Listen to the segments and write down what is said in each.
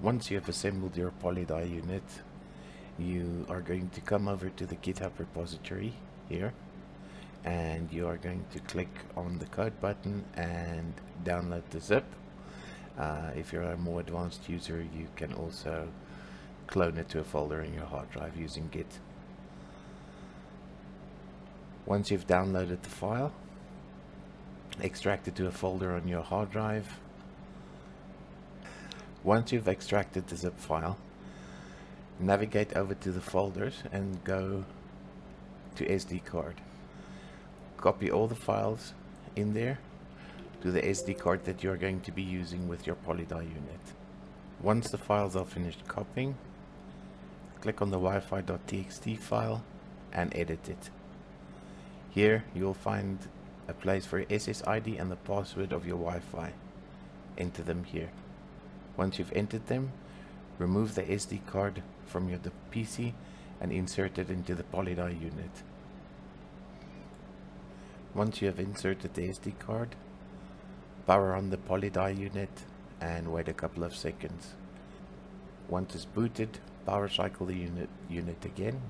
Once you have assembled your PolyDye unit, you are going to come over to the GitHub repository here, and you are going to click on the code button and download the zip. If you're a more advanced user, you can also clone it to a folder in your hard drive using Git. Once you've downloaded the file, extract it to a folder on your hard drive. Once you've extracted the zip file, navigate over to the folders and go to SD card. Copy all the files in there to the SD card that you're going to be using with your PolyDye unit. Once the files are finished copying, click on the wifi.txt file and edit it. Here you'll find a place for your SSID and the password of your Wi-Fi. Enter them here. Once you've entered them, remove the SD card from your PC and insert it into the PolyDye unit. Once you have inserted the SD card, power on the PolyDye unit and wait a couple of seconds. Once it's booted, power cycle the unit again,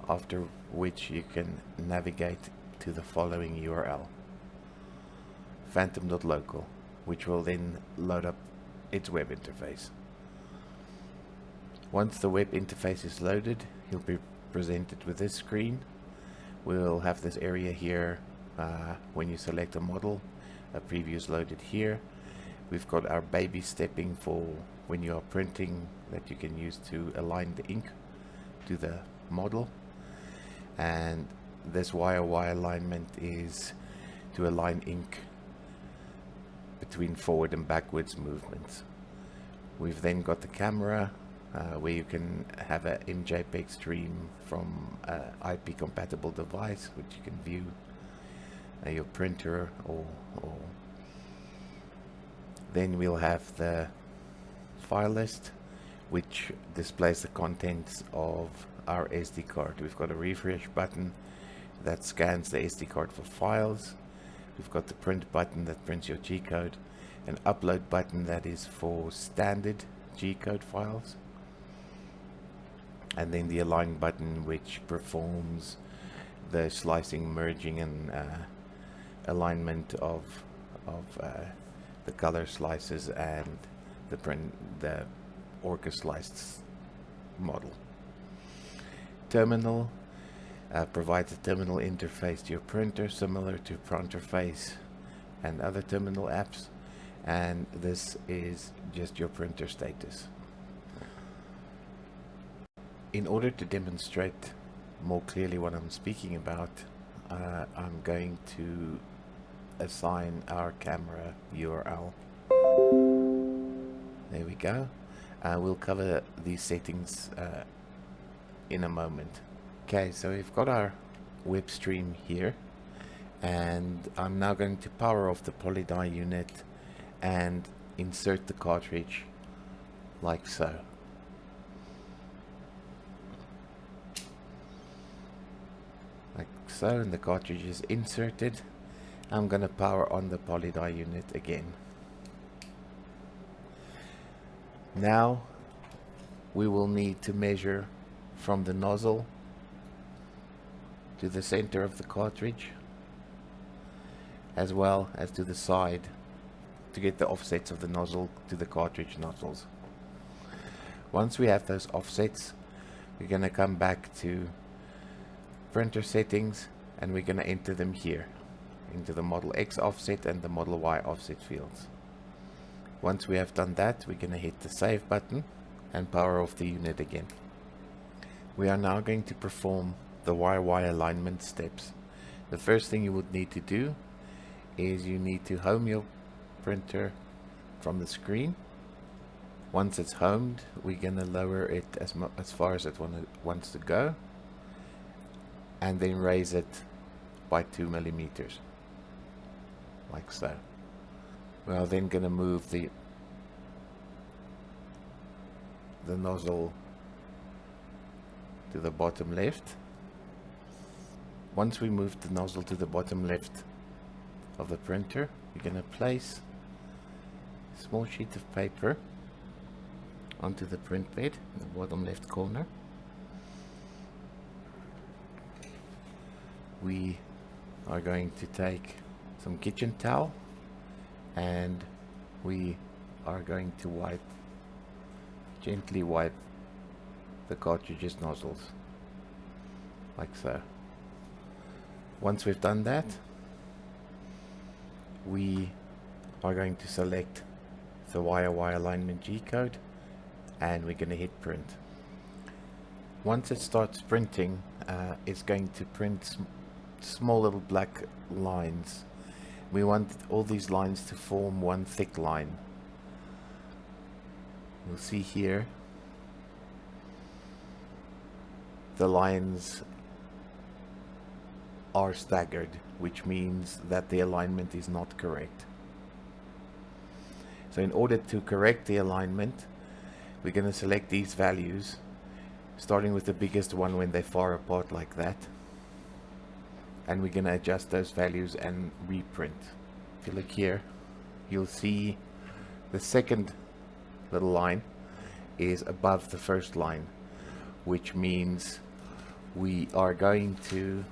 after which you can navigate to the following URL, phantom.local, which will then load up its web interface. Once the web interface is loaded, you'll be presented with this screen. We'll have this area here when you select a model. A preview is loaded here. We've got our baby stepping for when you are printing that you can use to align the ink to the model. And this wire-wire alignment is to align ink between forward and backwards movements. We've then got the camera where you can have a MJPEG stream from an IP compatible device, which you can view your printer or then we'll have the file list, which displays the contents of our SD card. We've got a refresh button that scans the SD card for files. We've got the print button that prints your G-code, an upload button that is for standard G-code files, and then the align button, which performs the slicing, merging, and alignment of the color slices and the Orca sliced model. Terminal provides a terminal interface to your printer, similar to Printerface and other terminal apps, and this is just your printer status. In order to demonstrate more clearly what I'm speaking about, I'm going to assign our camera URL. There we go. We'll cover these settings in a moment. Okay, so we've got our web stream here, and I'm now going to power off the PolyDye unit and insert the cartridge like so. Like so, and the cartridge is inserted. I'm going to power on the PolyDye unit again. Now we will need to measure from the nozzle to the center of the cartridge, as well as to the side, to get the offsets of the nozzle to the cartridge nozzles. Once we have those offsets, we're going to come back to printer settings, and we're going to enter them here into the Model X offset and the Model Y offset fields. Once we have done that, we're going to hit the save button and power off the unit again. We are now going to perform the wire-wire alignment steps. The first thing you would need to do is you need to home your printer from the screen. Once it's homed, we're going to lower it as far as it wants to go, and then raise it by 2 millimeters, like so. We are then going to move the nozzle to the bottom left. Once we move the nozzle to the bottom left of the printer, we're going to place a small sheet of paper onto the print bed in the bottom left corner. We are going to take some kitchen towel and we are going to gently wipe the cartridge's nozzles like so. Once we've done that, we are going to select the wire alignment G code and we're going to hit print. Once it starts printing, it's going to print small little black lines. We want all these lines to form one thick line. You'll see here the lines are staggered, which means that the alignment is not correct. So in order to correct the alignment, we're going to select these values, starting with the biggest one when they're far apart like that, and we're going to adjust those values and reprint. If you look here, you'll see the second little line is above the first line, which means we are going to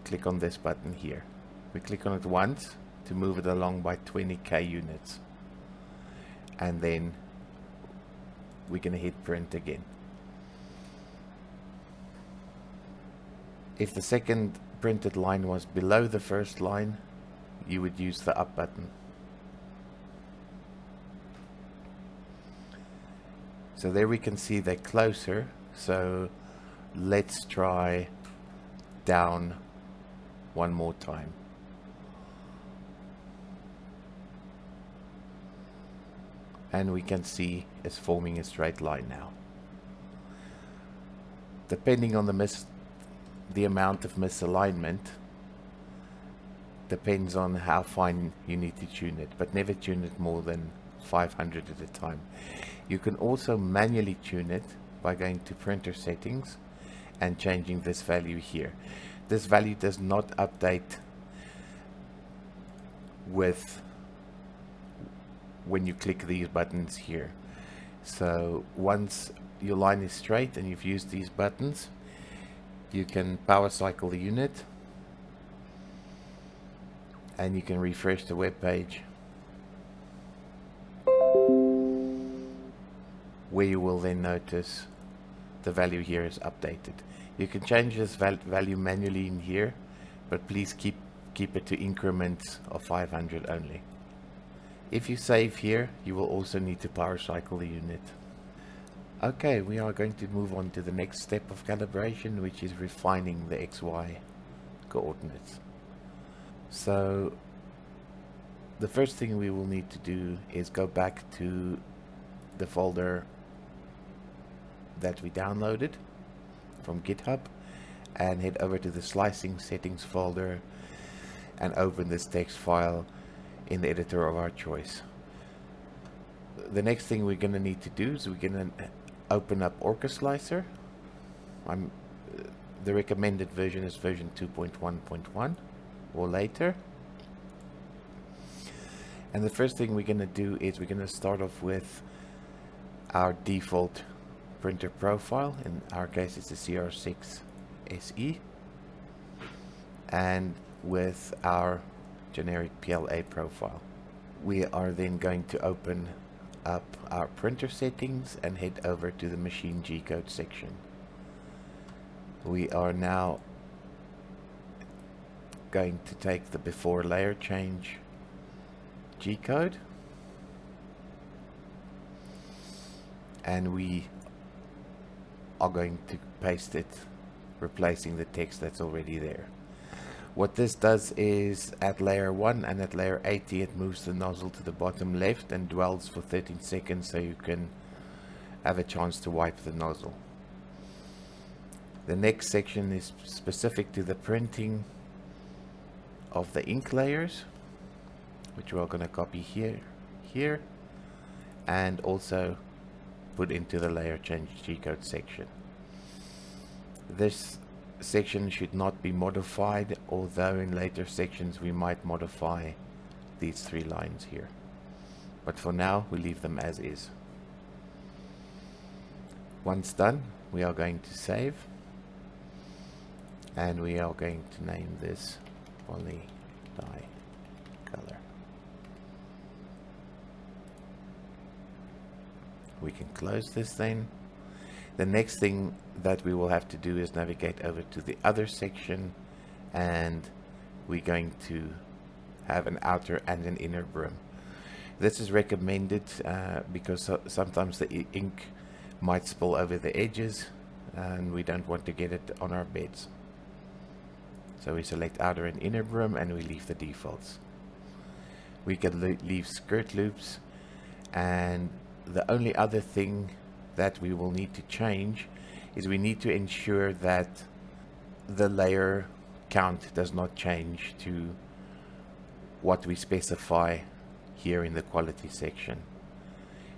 click on this button here. We click on it once to move it along by 20k units, and then we're going to hit print again. If the second printed line was below the first line, you would use the up button. So there we can see they're closer, so let's try down one more time. And we can see it's forming a straight line now. Depending on the amount of misalignment depends on how fine you need to tune it, but never tune it more than 500 at a time. You can also manually tune it by going to printer settings and changing this value here. This value does not update when you click these buttons here. So once your line is straight and you've used these buttons, you can power cycle the unit and you can refresh the web page, where you will then notice the value here is updated. You can change this value manually in here, but please keep it to increments of 500 only. If you save here, you will also need to power cycle the unit. Okay, we are going to move on to the next step of calibration, which is refining the XY coordinates. So the first thing we will need to do is go back to the folder that we downloaded from GitHub and head over to the slicing settings folder and open this text file in the editor of our choice. The next thing we're going to need to do is we're going to open up Orca Slicer. The recommended version is version 2.1.1 or later. And the first thing we're going to do is we're going to start off with our default printer profile. In our case it's the CR6 SE, and with our generic PLA profile. We are then going to open up our printer settings and head over to the machine G-code section. We are now going to take the before layer change G-code and we are going to paste it, replacing the text that's already there. What this does is at layer 1 and at layer 80 it moves the nozzle to the bottom left and dwells for 13 seconds so you can have a chance to wipe the nozzle. The next section is specific to the printing of the ink layers, which we're going to copy here and also put into the layer change G-code section. This section should not be modified, although in later sections we might modify these 3 lines here. But for now we leave them as is. Once done, we are going to save, and we are going to name this PolyDye color. We can close this then. The next thing that we will have to do is navigate over to the other section, and we're going to have an outer and an inner brim. This is recommended because sometimes the ink might spill over the edges and we don't want to get it on our beds. So we select outer and inner brim and we leave the defaults. We can leave skirt loops, and the only other thing that we will need to change is we need to ensure that the layer count does not change to what we specify here in the quality section.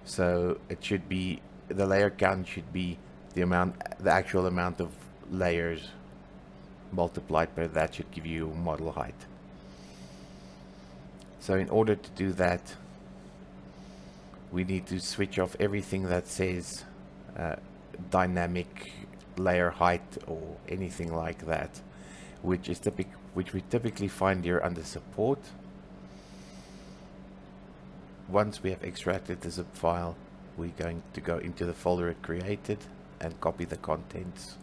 So it should be, the layer count should be the actual amount of layers multiplied by that should give you model height. So in order to do that, we need to switch off everything that says dynamic layer height or anything like that, which we typically find here under support. Once we have extracted the zip file, we're going to go into the folder it created and copy the contents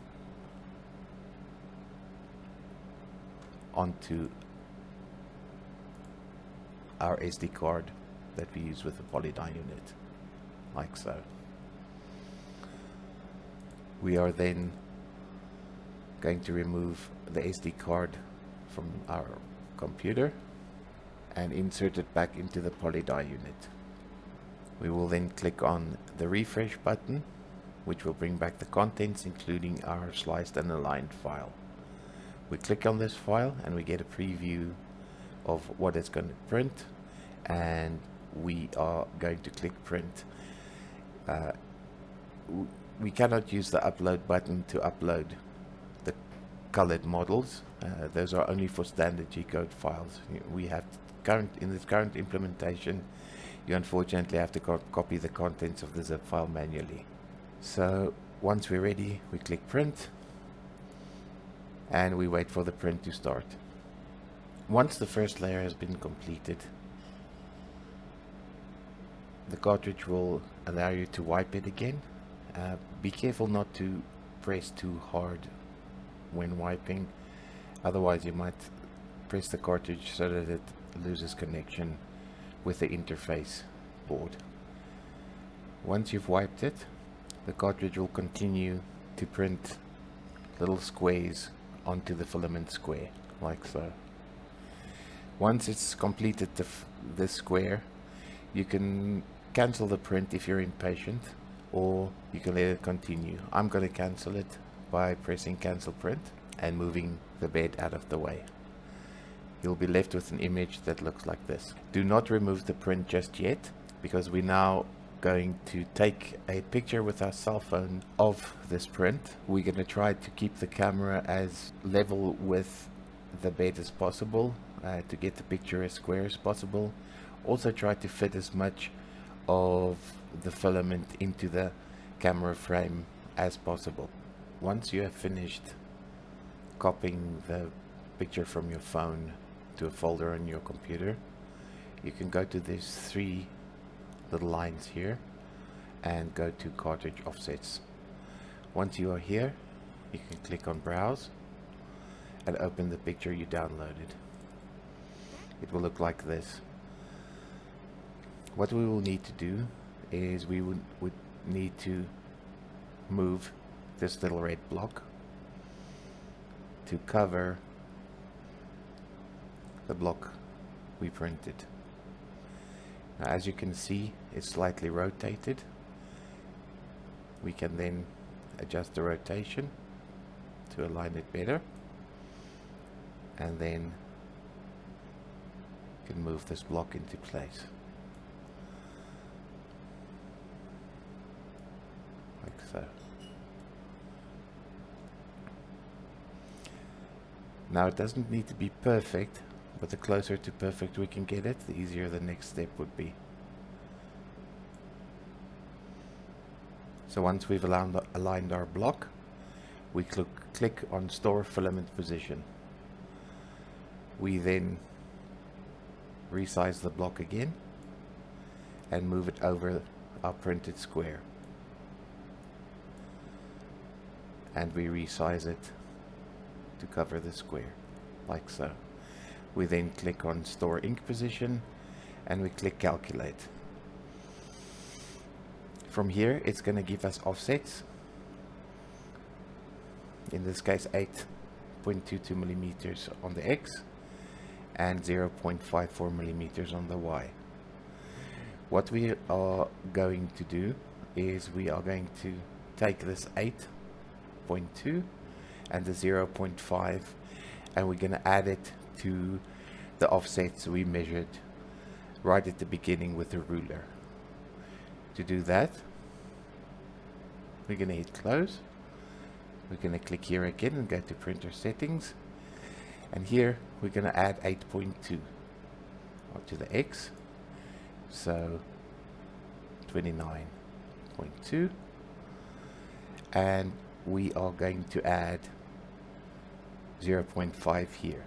onto our SD card that we use with the PolyDye unit, like so. We are then going to remove the SD card from our computer and insert it back into the PolyDye unit. We will then click on the refresh button, which will bring back the contents including our sliced and aligned file. We click on this file and we get a preview of what it's going to print, and we are going to click print. We cannot use the upload button to upload the colored models. Those are only for standard G-code files. We have in this current implementation, you unfortunately have to copy the contents of the zip file manually. So once we're ready, we click print and we wait for the print to start. Once the first layer has been completed, the cartridge will allow you to wipe it again. Be careful not to press too hard when wiping, otherwise you might press the cartridge so that it loses connection with the interface board. Once you've wiped it, the cartridge will continue to print little squares onto the filament square, like so. Once it's completed this square, you can cancel the print if you're impatient, or you can let it continue. I'm going to cancel it by pressing cancel print and moving the bed out of the way. You'll be left with an image that looks like this. Do not remove the print just yet, because we're now going to take a picture with our cell phone of this print. We're going to try to keep the camera as level with the bed as possible to get the picture as square as possible. Also try to fit as much of the filament into the camera frame as possible. Once you have finished copying the picture from your phone to a folder on your computer, you can go to these 3 little lines here and go to cartridge offsets. Once you are here, you can click on browse and open the picture you downloaded. It will look like this. What we will need to do is we would need to move this little red block to cover the block we printed. Now, as you can see, it's slightly rotated. We can then adjust the rotation to align it better, and then you can move this block into place like so. Now it doesn't need to be perfect, but the closer to perfect we can get it, the easier the next step would be. So once we've aligned our block, we click on Store Filament Position. We then resize the block again and move it over our printed square. And we resize it to cover the square, like so. We then click on Store Ink Position and we click Calculate. From here it's going to give us offsets, in this case 8.22 millimeters on the X and 0.54 millimeters on the Y. What we are going to do is we are going to take this 8.2 and the 0.5 and we're going to add it to the offsets we measured right at the beginning with the ruler. To do that, we're going to hit close. We're going to click here again and go to printer settings, and here we're going to add 8.2 to the X, so 29.2, and we are going to add 0.5 here,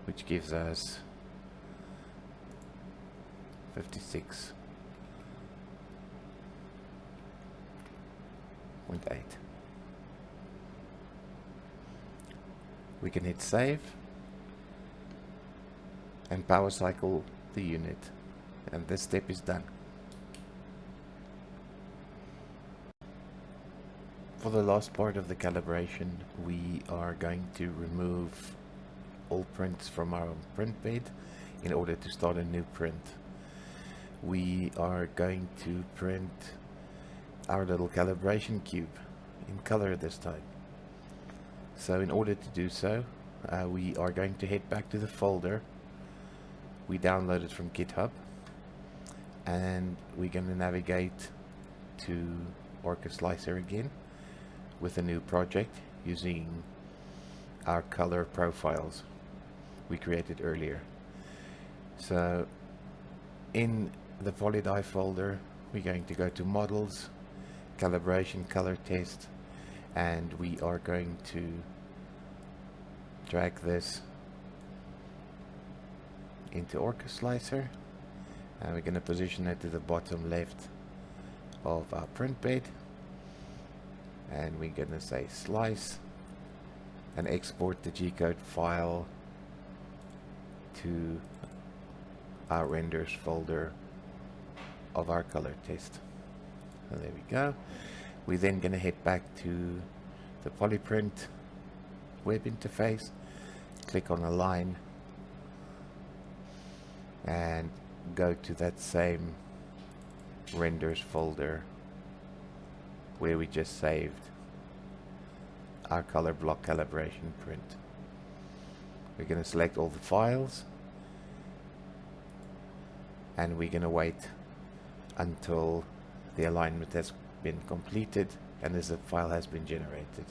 which gives us 56.8. We can hit save and power cycle the unit, and this step is done. For the last part of the calibration, we are going to remove all prints from our print bed in order to start a new print. We are going to print our little calibration cube in color this time. So in order to do so, we are going to head back to the folder we downloaded from GitHub, and we're going to navigate to Orca Slicer again with a new project using our color profiles we created earlier. So in the PolyDye folder, we're going to go to Models, Calibration, Color Test, and we are going to drag this into Orca Slicer, and we're going to position it to the bottom left of our print bed, and we're going to say slice and export the G-code file to our renders folder of our color test. So there we go. We're then going to head back to the Polyprint web interface, click on Align, and go to that same renders folder where we just saved our color block calibration print. We're going to select all the files, and we're going to wait until the alignment has been completed and the zip file has been generated.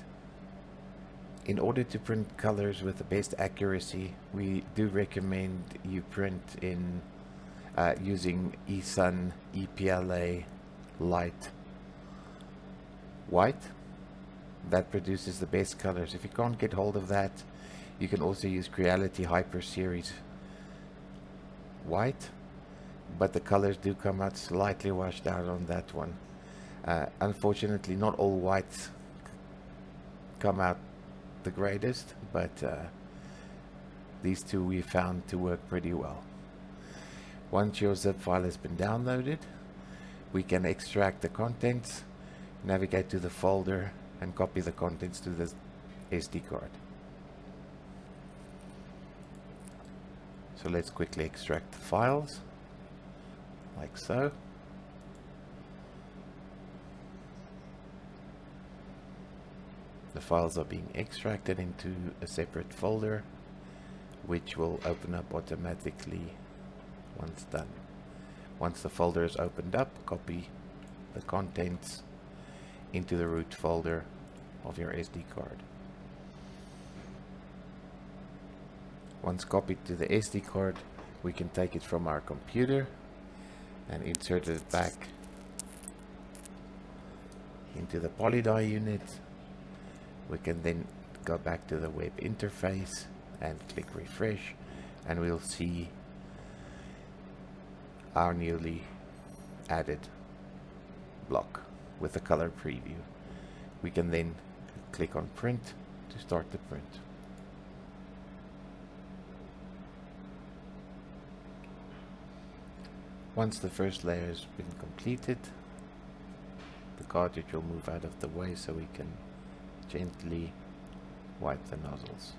In order to print colors with the best accuracy, we do recommend you print in using eSun EPLA Light White. That produces the best colors. If you can't get hold of that, you can also use Creality Hyper Series White, but the colors do come out slightly washed out on that one. Unfortunately, not all whites come out the greatest, but these two we found to work pretty well. Once your zip file has been downloaded, we can extract the contents, navigate to the folder, and copy the contents to the SD card. So let's quickly extract the files, like so. The files are being extracted into a separate folder, which will open up automatically once done. Once the folder is opened up, copy the contents into the root folder of your SD card. Once copied to the SD card, we can take it from our computer and insert it back into the PolyDye unit. We can then go back to the web interface and click refresh, and we'll see our newly added block with a color preview. We can then click on print to start the print. Once the first layer has been completed, the cartridge will move out of the way so we can gently wipe the nozzles.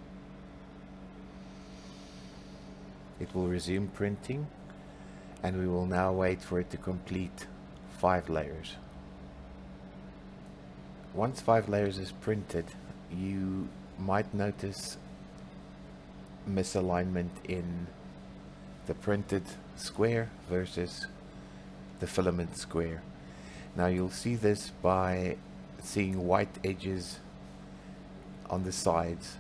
It will resume printing, and we will now wait for it to complete 5 layers. Once 5 layers is printed, you might notice misalignment in the printed square versus the filament square. Now you'll see this by seeing white edges on the sides.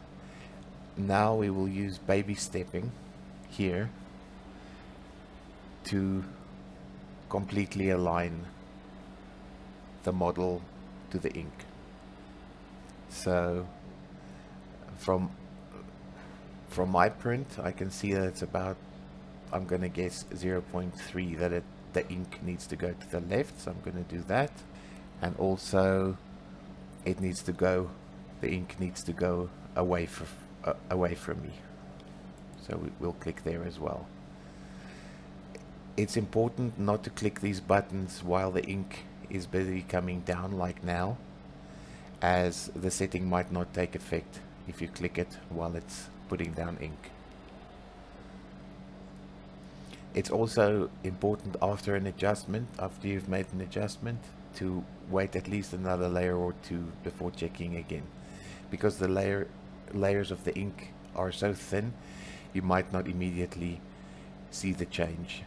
Now we will use baby stepping here to completely align the model to the ink. So from my print, I can see that it's about, I'm going to guess 0.3 that the ink needs to go to the left, so I'm going to do that. And also it needs to go, the ink needs to go away from me. So we'll click there as well. It's important not to click these buttons while the ink is busy coming down like now, as the setting might not take effect if you click it while it's putting down ink. It's also important after you've made an adjustment, to wait at least another layer or two before checking again, because the layers of the ink are so thin, you might not immediately see the change